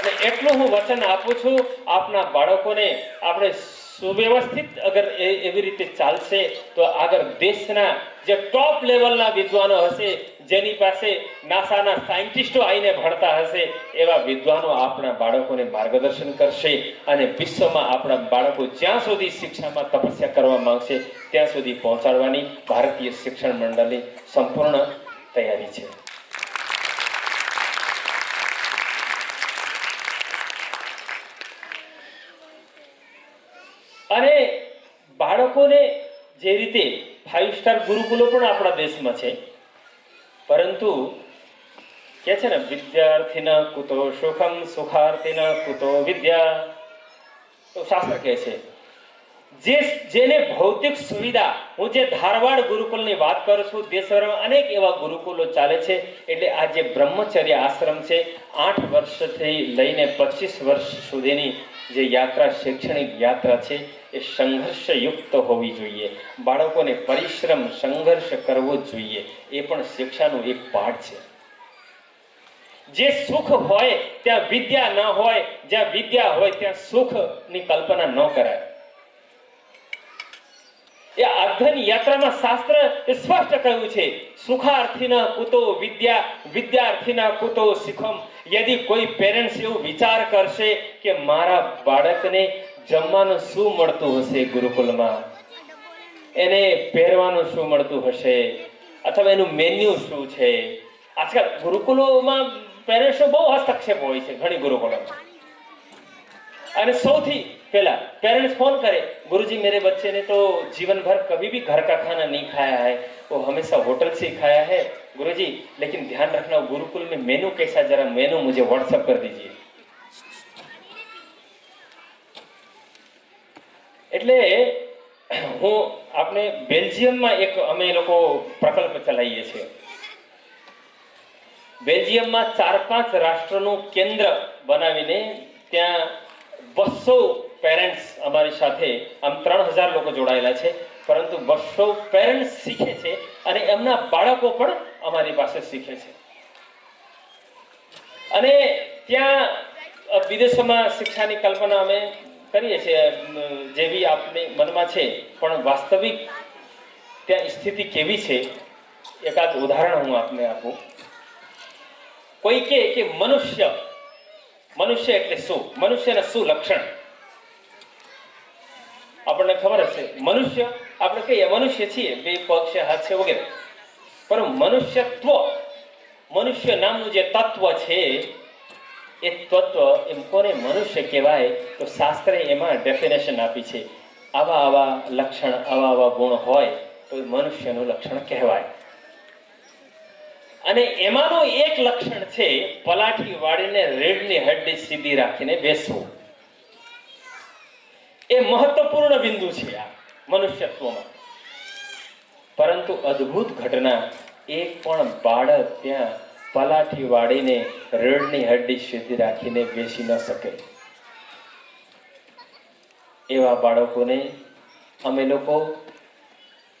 અને એટલું હું વચન આપું છું, આપના બાળકોને આપણે સુવ્યવસ્થિત અગર એવી રીતે ચાલશે તો આગળ દેશના જે ટોપ લેવલના વિદ્વાનો હશે, જેની પાસે નાસાના સાયન્ટિસ્ટો આવીને ભણતા હશે, એવા વિદ્વાનો આપણા બાળકોને માર્ગદર્શન કરશે। અને વિશ્વમાં આપણા બાળકો જ્યાં સુધી શિક્ષામાં તપસ્યા કરવા માંગશે ત્યાં સુધી પહોંચાડવાની ભારતીય શિક્ષણ મંડળની સંપૂર્ણ તૈયારી છે। અને બાળકોને જે રીતે 5 સ્ટાર ગુરુકુલો પણ આપણા દેશમાં છે, પરંતુ કે છે ને વિદ્યાર્થીન કુતો સુખમ સુખાર્થીન કુતો વિદ્યા, તો શાસ્ત્ર કહે છે જેને ભૌતિક સુવિધા, હું જે ધારવાડ ગુરુકુલની વાત કરું છું, દેશભરમાં અનેક એવા ગુરુકુલો ચાલે છે। એટલે આ જે બ્રહ્મચર્ય આશ્રમ છે, 8 વર્ષથી લઈને 25 વર્ષ સુધીની જે યાત્રા, શૈક્ષણિક યાત્રા છે, એ સંઘર્ષયુક્ત હોવી જોઈએ। બાળકોને પરિશ્રમ, સંઘર્ષ કરવો જોઈએ, એ પણ શિક્ષાનું એક પાઠ છે। જે સુખ હોય ત્યાં વિદ્યા ન હોય, જ્યાં વિદ્યા હોય ત્યાં સુખની કલ્પના ન કરાય। એ અધ્યયન યાત્રામાં શાસ્ત્ર સ્પષ્ટ કહ્યું છે, સુખાર્થીના કુતો વિદ્યા, વિદ્યાર્થીના કુતો સુખમ। यदि कोई पेरेंट्स એવું વિચાર કરશે કે મારા બાળકને જમવાનું શું મળતું હશે ગુરુકુલમાં, એને પહેરવાનું શું મળતું હશે, અથવા એનું મેન્યુ શું છે, આજકાલ ગુરુકુલોમાં પેરેન્ટ્સનો બહુ હસ્તક્ષેપ હોય છે ઘણી ગુરુકુલોમાં. અને સૌથી पहला पेरेंट्स फोन करे, गुरुजी मेरे बच्चे ने तो जीवन भर कभी भी घर का खाना नहीं खाया है, वो हमेशा होटल से ही खाया है गुरुजी, लेकिन ध्यान रखना गुरुकुल में मेनू कैसा, जरा मेनू मुझे व्हाट्सएप कर दीजिए. એટલે હું આપણે બેલ્જિયમમાં એક અમે લોકો પ્રકલ્પ ચલાવીએ છીએ. બેલ્જિયમમાં 4-5 રાષ્ટ્રોનું કેન્દ્ર બનાવીને ત્યાં 200 પેરેન્ટ્સ અમારી સાથે, આમ 3000 લોકો જોડાયેલા છે, પરંતુ 200 પેરેન્ટ્સ શીખે છે અને એમના બાળકો પણ અમારી પાસે શીખે છે. અને ત્યાં વિદેશોમાં શિક્ષાની કલ્પના અમે કરીએ છીએ જેવી આપણી મનમાં છે, પણ વાસ્તવિક ત્યાં સ્થિતિ કેવી છે એકાદ ઉદાહરણ હું આપને આપું. કોઈ કહે કે મનુષ્ય એટલે શું, મનુષ્યના શું લક્ષણ આપણને ખબર હશે. મનુષ્ય આપણે કહીએ મનુષ્ય છીએ, 2 પગ છે, હાથ છે વગેરે, પણ મનુષ્યત્વ, મનુષ્ય નામનું જે તત્વ છે એ તત્વ એમ કોને મનુષ્ય કહેવાય, તો શાસ્ત્રે એમાં ડેફિનેશન આપી છે. આવા લક્ષણ, આવા ગુણ હોય તો મનુષ્યનું લક્ષણ કહેવાય. અને એમાંનું એક લક્ષણ છે પલાઠી વાળીને રેડની હડ્ડી સીધી રાખીને બેસવું. એ મહત્વપૂર્ણ બિંદુ છે આ મનુષ્યત્વમાં. પરંતુ અદ્ભુત ઘટના, એક પણ બાળક ત્યાં પલાઠી વાળીને રેડની હડ્ડી સીધી રાખીને બેસી ન શકે. એવા બાળકોને અમે લોકો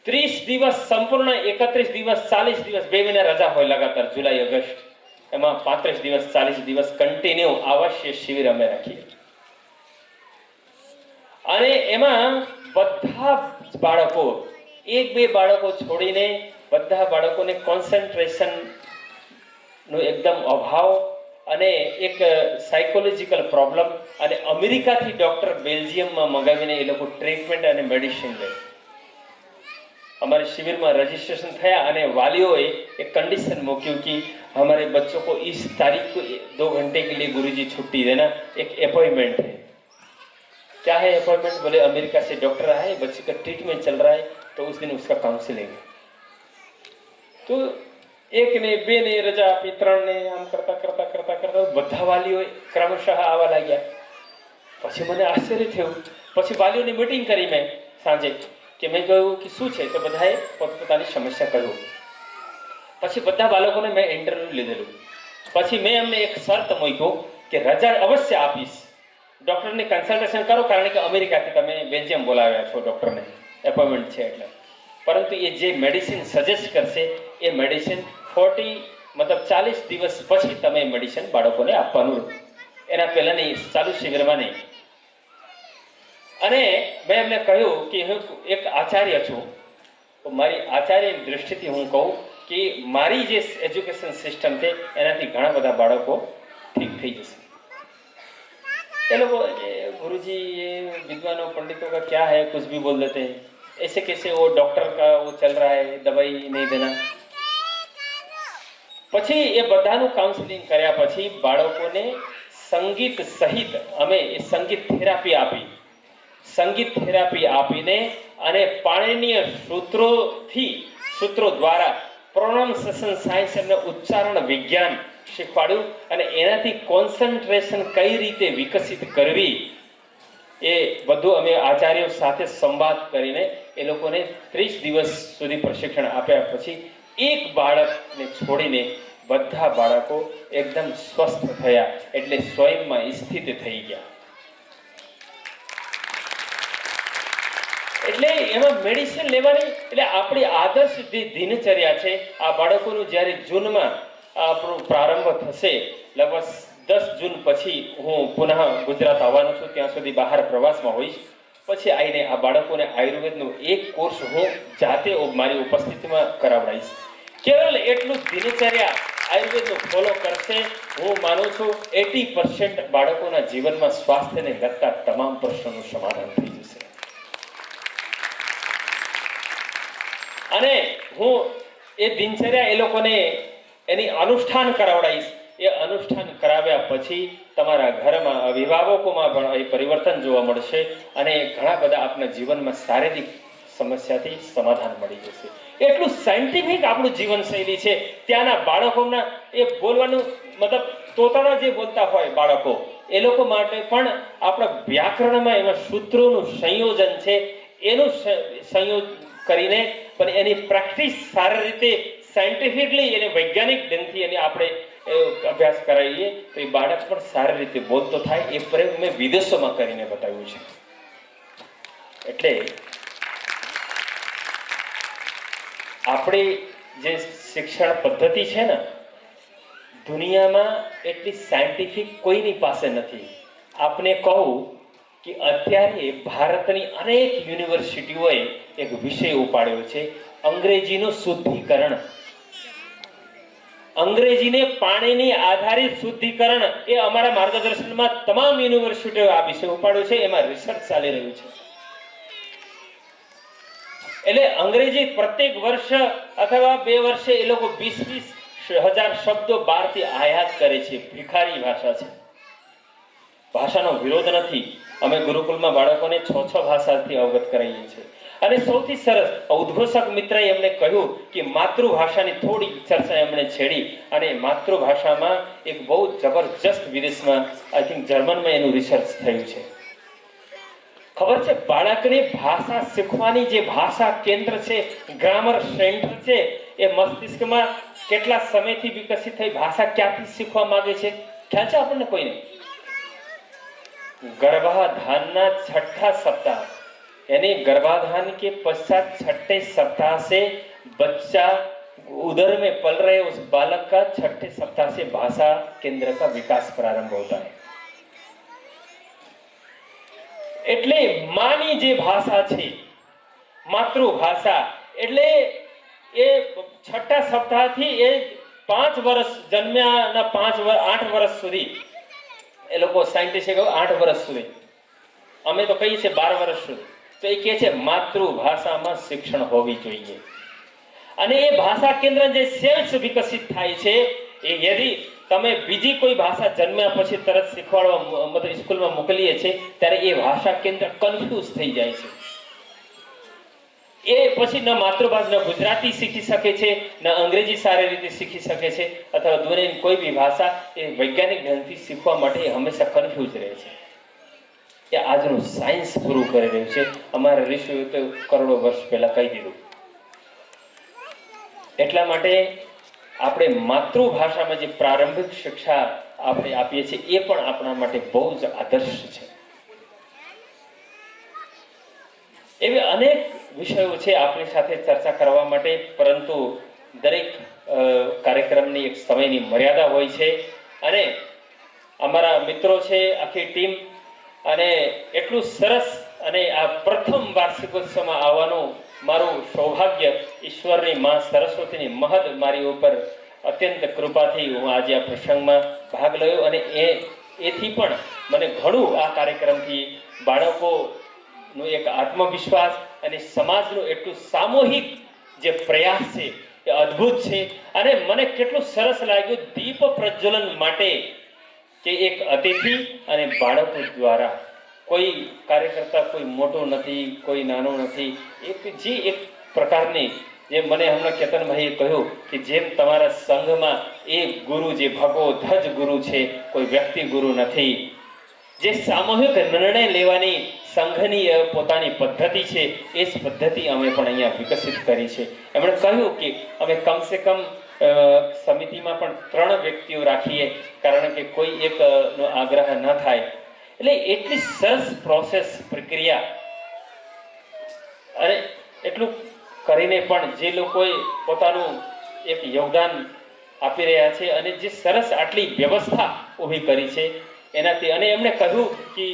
30 દિવસ સંપૂર્ણ, 31 દિવસ, 40 દિવસ, 2 મહિના રજા હોય લગાતાર, જુલાઈ ઓગસ્ટ, એમાં 35 દિવસ 40 દિવસ કન્ટિન્યુ અવશ્ય શિબિર અમે રાખીએ. અને એમાં બધા બાળકો, 1-2 બાળકો છોડીને બધા બાળકોને કોન્સન્ટ્રેશન નો એકદમ અભાવ અને એક સાયકોલોજીકલ પ્રોબ્લેમ, અને અમેરિકાથી ડોક્ટર બેલ્જિયમમાં મંગાવીને એ લોકો ટ્રીટમેન્ટ અને મેડિસિન લે. हमारे शिविर में रजिस्ट्रेशन थया અને वालियों एक कंडीशन मूक्યું कि हमारे बच्चों को इस तारीख को 2 घंटे के लिए गुरुजी छुट्टी देना, एक अपॉइंटमेंट है. क्या है अपॉइंटमेंट? बोले अमेरिका से डॉक्टर आए, बच्चे का ट्रीटमेंट चल रहा है, तो उस दिन उसका काउंसलिंग है. तो 1 ने 2 ने रजा આપી, 3 ने આમ કરતા કરતા કરતા કરતા બધા વાલીઓ ક્રમશઃ આવવા લાગ્યા. પછી મને આશ્ચર્ય થયું. પછી વાલીઓની મીટિંગ કરી મેં સાંજે, કે મેં કહ્યું કે શું છે, તો બધાએ પોતપોતાની સમસ્યા કહ્યું. પછી બધા બાળકોને મેં ઇન્ટરવ્યૂ લીધેલું. પછી મેં એમને એક શરત મૂક્યો કે રજા અવશ્ય આપીશ, ડૉક્ટરની કન્સલ્ટેશન કરો, કારણ કે અમેરિકાથી તમે બેલ્જિયમ બોલાવ્યા છો ડૉક્ટરને, એપોઇન્ટમેન્ટ છે એટલે. પરંતુ એ જે મેડિસિન સજેસ્ટ કરશે એ મેડિસિન 40 દિવસ પછી તમે મેડિસિન બાળકોને આપવાનું, એના પહેલાં નહીં, ચાલુ શિબિરમાં નહીં. અને મેં એમને કહ્યું કે હું એક આચાર્ય છું, તો મારી આચાર્યની દૃષ્ટિથી હું કહું કે મારી જે એજ્યુકેશન સિસ્ટમ છે એનાથી ઘણા બધા બાળકો ઠીક થઈ જશે. ये लोग गुरुजी ये विद्वानों पंडितों का क्या है, कुछ भी बोल देते हैं, ऐसे कैसे वो डॉक्टर का वो चल रहा है, दवाई नहीं देना. પછી એ બધાનું કાઉન્સેલિંગ કર્યા પછી બાળકોને સંગીત સહિત અમે એ સંગીત થેરાપી આપી. સંગીત થેરાપી આપીને અને પાણીનીય સૂત્રો દ્વારા પ્રોનાઉન્સિએશન સાયન્સ અને ઉચ્ચારણ વિજ્ઞાન શીખવાડ્યું. અને એનાથી કોન્સન્ટ્રેશન કઈ રીતે વિકસિત કરવી એ બધું અમે આચાર્યો સાથે સંવાદ કરીને એ લોકોને 30 દિવસ સુધી પ્રશિક્ષણ આપ્યા. પછી એક બાળકને છોડીને બધા બાળકો એકદમ સ્વસ્થ થયા, એટલે સ્વયંમાં સ્થિત થઈ ગયા. એટલે એમાં મેડિસિન લેવાની, એટલે આપણી આદર્શ જે દિનચર્યા છે, આ બાળકોનું જ્યારે જૂનમાં આપણો પ્રારંભ થશે, લગભગ 10 જૂન પછી હું પુનઃ ગુજરાત આવવાનો છું, ત્યાં સુધી બહાર પ્રવાસમાં હોઈશ. પછી આવીને આ બાળકોને આયુર્વેદનું એક કોર્સ હું જાતે મારી ઉપસ્થિતિમાં કરાવડાવીશ. કેવલ એટલું દિનચર્યા આયુર્વેદનું ફોલો કરશે, હું માનું છું 80% બાળકોના જીવનમાં સ્વાસ્થ્યને લગતા તમામ પ્રશ્નોનું સમાધાન થઈ જશે. અને હું એ દિનચર્યા એ લોકોને એની અનુષ્ઠાન કરાવડાવીશ. એ અનુષ્ઠાન કરાવ્યા પછી તમારા ઘરમાં અભિભાવકોમાં પણ એ પરિવર્તન જોવા મળશે અને ઘણા બધા આપના જીવનમાં શારીરિક સમસ્યાથી સમાધાન મળી જશે. એટલું સાયન્ટિફિક આપણું જીવનશૈલી છે. ત્યાંના બાળકોના એ બોલવાનું મતલબ તોતાના જે બોલતા હોય બાળકો, એ લોકો માટે પણ આપણા વ્યાકરણમાં એમાં સૂત્રોનું સંયોજન છે. એનું સંયોજન કરીને પણ એની પ્રેક્ટિસ સારી રીતે સાયન્ટિફિકલી એને વૈજ્ઞાનિક ઢંગથી એને આપણે અભ્યાસ કરાવીએ તો એ બાળક પણ સારી રીતે બોલતો થાય. એ પ્રયોગ મેં વિદેશોમાં કરીને બતાવ્યું છે. એટલે આપણી જે શિક્ષણ પદ્ધતિ છે ને, દુનિયામાં એટલી સાયન્ટિફિક કોઈની પાસે નથી. આપને કહું કે અત્યારે ભારતની અનેક યુનિવર્સિટીઓએ એક વિષય ઉપાડ્યો છે, અંગ્રેજીનું શુદ્ધિકરણ. અંગ્રેજીને પાણીની આધારિત શુદ્ધિકરણ એ અમારા માર્ગદર્શનમાં તમામ યુનિવર્સિટીઓ આ વિષય ઉપાડ્યો છે. એમાં રિસર્ચ ચાલી રહ્યું છે. એટલે અંગ્રેજી પ્રત્યેક વર્ષ અથવા 2 વર્ષે એ લોકો 20,000 શબ્દો બહારથી આયાત કરે છે. ભિખારી ભાષા છે. ભાષાનો વિરોધ નથી. અમે ગુરુકુલમાં બાળકોને 6 ભાષાથી અવગત કરાવીએ છીએ. અને સૌથી સરસ ઉદ્ઘોષક મિત્રએ એમને કહ્યું કે માતૃભાષાની થોડી ચર્ચા એમણે છેડી અને માતૃભાષામાં એક બહુ જબરજસ્ત વિદેશમાં આઈ થિંક જર્મનમાં એનું રિસર્ચ થયું છે. ખબર છે બાળકને ભાષા શીખવાની જે ભાષા કેન્દ્ર છે, ગ્રામર સેન્ટર છે, એ મસ્તિષ્કમાં કેટલા સમયથી વિકસિત થઈ ભાષા ક્યાંથી શીખવા માંગે છે ખ્યાલ છે આપણને? કોઈને? गर्भाधान 6ठा सप्ताह यानी गर्भाधान के पश्चात 6ठे सप्ताह से बच्चा उदर में पल रहे उस बालक का 6ठे सप्ताह से भाषा केंद्र का विकास प्रारंभ होता है. એટલે માની જે ભાષા છે માતૃભાષા, એટલે એ 6ठा સપ્તાહથી એ 5 વર્ષ જન્મ્યાના 8 વર્ષ સુધી એ લોકો સાયન્ટિસ્ટે કહ્યું 8 વર્ષ સુધી, અમે તો કહીએ છીએ 12 વર્ષ સુધી. તો એ કહે છે માતૃભાષામાં શિક્ષણ હોવી જોઈએ. અને એ ભાષા કેન્દ્ર જે સેલ્સ વિકસિત થાય છે એ યદિ તમે બીજી કોઈ ભાષા જન્મ્યા પછી તરત શીખવાડવા મતલબ સ્કૂલમાં મોકલીએ છીએ ત્યારે એ ભાષા કેન્દ્ર કન્ફ્યુઝ થઈ જાય છે. એ પછી ન માતૃભાષા ન ગુજરાતી શીખી શકે છે, ન અંગ્રેજી સારી રીતે શીખી શકે છે, અથવા દુનિયાની કોઈ બી ભાષા એ વૈજ્ઞાનિક ઢંગથી શીખવા માટે હંમેશા કન્ફ્યુઝ રહે છે. એ આજનું સાયન્સ પૂરું કરી રહ્યું છે. અમારા ઋષિઓએ તો કરોડો વર્ષ પહેલા કહી દીધું. એટલા માટે આપણે માતૃભાષામાં જે પ્રારંભિક શિક્ષા આપણે આપીએ છીએ એ પણ આપણા માટે બહુ જ આદર્શ છે. એવી અનેક વિષયો છે આપણી સાથે ચર્ચા કરવા માટે, પરંતુ દરેક કાર્યક્રમની એક સમયની મર્યાદા હોય છે. અને અમારા મિત્રો છે આખી ટીમ, અને એટલું સરસ અને આ પ્રથમ વાર્ષિકોત્સવમાં આવવાનું મારું સૌભાગ્ય ઈશ્વરની માં સરસ્વતીની મહદ મારી ઉપર અત્યંત કૃપાથી હું આજે આ પ્રસંગમાં ભાગ લયો. અને એથી પણ મને ઘણું આ કાર્યક્રમથી બાળકોનો એક આત્મવિશ્વાસ અને સમાજનું એટલું સામૂહિક જે પ્રયાસ છે એ અદ્ભુત છે. અને મને કેટલું સરસ લાગ્યું દીપ પ્રજ્વલન માટે કે એક અતિથિ અને બાળકો દ્વારા કોઈ કાર્યકર્તા કોઈ મોટો નથી, કોઈ નાનો નથી. એક પ્રકારની જે મને હમણાં કેતનભાઈએ કહ્યું કે જેમ તમારા સંઘમાં એક ગુરુ જે ભગવો ધ્વજ ગુરુ છે, કોઈ વ્યક્તિ ગુરુ નથી. જે સામૂહિક નિર્ણય લેવાની સંઘની પોતાની પદ્ધતિ છે એ જ પદ્ધતિ અમે પણ અહીંયા વિકસિત કરી છે. એમણે કહ્યું કે અમે કમસે કમ સમિતિમાં પણ 3 વ્યક્તિઓ રાખીએ, કારણ કે કોઈ એકનો આગ્રહ ન થાય. એટલે એટલી સરસ પ્રોસેસ પ્રક્રિયા, અને એટલું કરીને પણ જે લોકોએ પોતાનું એક યોગદાન આપી રહ્યા છે અને જે સરસ આટલી વ્યવસ્થા ઊભી કરી છે એનાથી. અને એમણે કહ્યું કે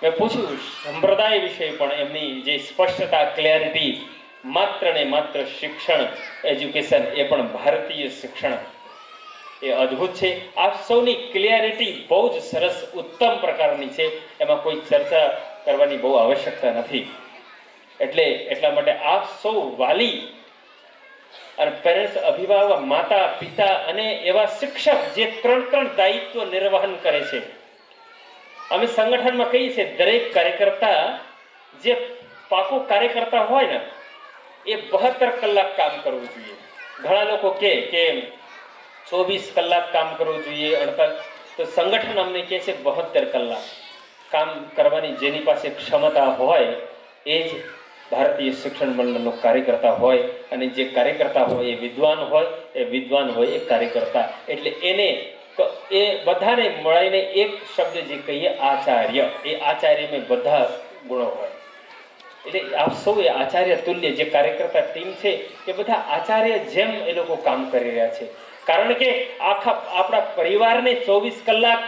મેં પૂછ્યું સંપ્રદાય વિશે પણ એમની જે સ્પષ્ટતા, ક્લેરિટી, માત્ર ને માત્ર શિક્ષણ, એજ્યુકેશન એ પણ ભારતીય શિક્ષણ એ અદ્ભુત છે. આપ સૌની ક્લિયરિટી બહુ જ સરસ ઉત્તમ પ્રકારની છે, એમાં કોઈ ચર્ચા કરવાની બહુ આવશ્યકતા નથી. એટલા માટે આપ સૌ વાલી અને પેરેન્ટ્સ અભિભાવક માતા પિતા અને એવા શિક્ષક જે ત્રણ દાયિત્વ નિર્વહન કરે છે. અમે સંગઠનમાં કહીએ છીએ દરેક કાર્યકર્તા જે પાકો કાર્યકર્તા હોય ને એ 72 કલાક કામ કરવું જોઈએ. ઘણા લોકો કે 24 કલાક કામ કરવું જોઈએ, 48, તો સંગઠન અમને કહે છે 72 કલાક કામ કરવાની જેની પાસે ક્ષમતા હોય એ જ ભારતીય શિક્ષણ મંડળનો કાર્યકર્તા હોય. અને જે કાર્યકર્તા હોય એ વિદ્વાન હોય એ કાર્યકર્તા. એટલે એને એ બધાને મળીને એક શબ્દ જે કહીએ આચાર્ય, એ આચાર્યમાં બધા ગુણો હોય. એટલે આપ સૌ એ આચાર્ય તુલ્ય જે કાર્યકર્તા ટીમ છે એ બધા આચાર્ય જેમ એ લોકો કામ કરી રહ્યા છે. કારણ કે આખા આપણા પરિવારને 24 કલાક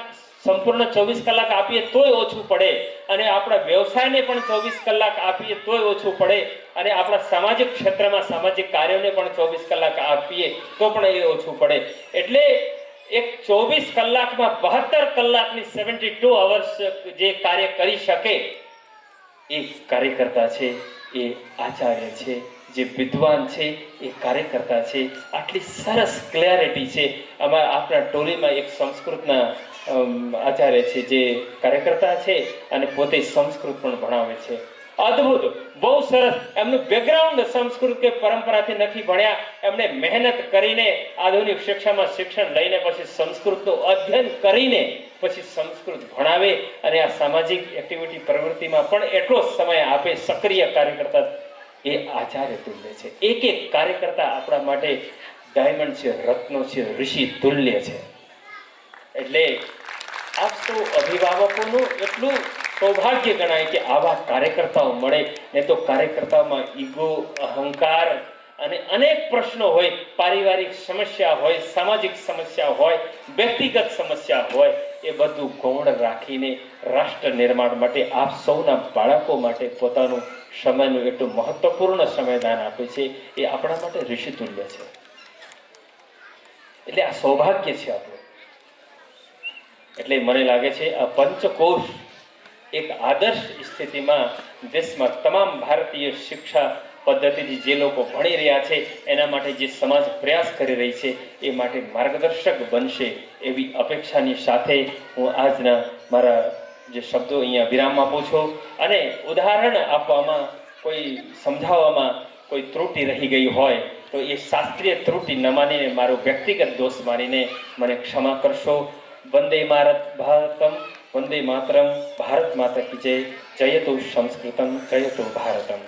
સંપૂર્ણ 24 કલાક આપીએ તોય ઓછું પડે, અને આપણા વ્યવસાયને પણ 24 કલાક આપીએ તોય ઓછું પડે, અને આપણા સામાજિક ક્ષેત્રમાં સામાજિક કાર્યોને પણ 24 કલાક આપીએ તો પણ એ ઓછું પડે. એટલે એક 24 કલાકમાં 72 કલાકની 72 અવર્સ જે કાર્ય કરી શકે એ કાર્યકર્તા છે, એ આચાર્ય છે, જે વિદ્વાન છે એ કાર્યકર્તા છે. આટલી સરસ ક્લેરિટી છે. આપણા ટોલીમાં એક સંસ્કૃતના આચાર્ય છે જે કાર્યકર્તા છે અને પોતે સંસ્કૃત પણ ભણાવે છે. અદ્ભુત, બહુ સરસ. એમનું બેકગ્રાઉન્ડ સંસ્કૃત કે પરંપરાથી નથી ભણ્યા, એમણે મહેનત કરીને આધુનિક શિક્ષામાં શિક્ષણ લઈને પછી સંસ્કૃતનું અધ્યયન કરીને પછી સંસ્કૃત ભણાવે અને આ સામાજિક એક્ટિવિટી પ્રવૃત્તિમાં પણ એટલો સમય આપે. સક્રિય કાર્યકર્તા એ આચાર્ય તુલ્ય છે. એક કાર્યકર્તા આપણા માટે ડાયમંડ છે, રત્નો છે, ઋષિ તુલ્ય છે. એટલે આપ સૌ અભિભાવકોનું એટલું સૌભાગ્ય ગણાય કે આવા કાર્યકર્તાઓ મળે. ને તો કાર્યકર્તામાં ઈગો, અહંકાર અને અનેક પ્રશ્નો હોય. પારિવારિક સમસ્યા હોય, સામાજિક સમસ્યા હોય, વ્યક્તિગત સમસ્યા હોય, એ બધું ગૌણ રાખીને રાષ્ટ્ર નિર્માણ માટે આપ સૌના બાળકો માટે પોતાનું સમયનું એટલું મહત્વપૂર્ણ સમયદાન આપે છે. એ આપણા માટે ઋષિતુલ્ય છે. એટલે આ સૌભાગ્ય છે આપણું. એટલે મને લાગે છે આ પંચકોશ એક આદર્શ સ્થિતિમાં દેશમાં તમામ ભારતીય શિક્ષા પદ્ધતિથી જે લોકો ભણી રહ્યા છે એના માટે જે સમાજ પ્રયાસ કરી રહી છે એ માટે માર્ગદર્શક બનશે એવી અપેક્ષાની સાથે હું આજના મારા જે શબ્દો અહીંયા વિરામ આપું છું. અને ઉદાહરણ આપવામાં, કોઈ સમજાવવામાં કોઈ ત્રુટિ રહી ગઈ હોય તો એ શાસ્ત્રીય ત્રુટિ ન માનીને, મારો વ્યક્તિગત દોષ માનીને મને ક્ષમા કરશો. વંદે ભારતમ, વંદે માતરમ. ભારત માતા કી જય. જયતુ સંસ્કૃતમ, જયતુ ભારતમ.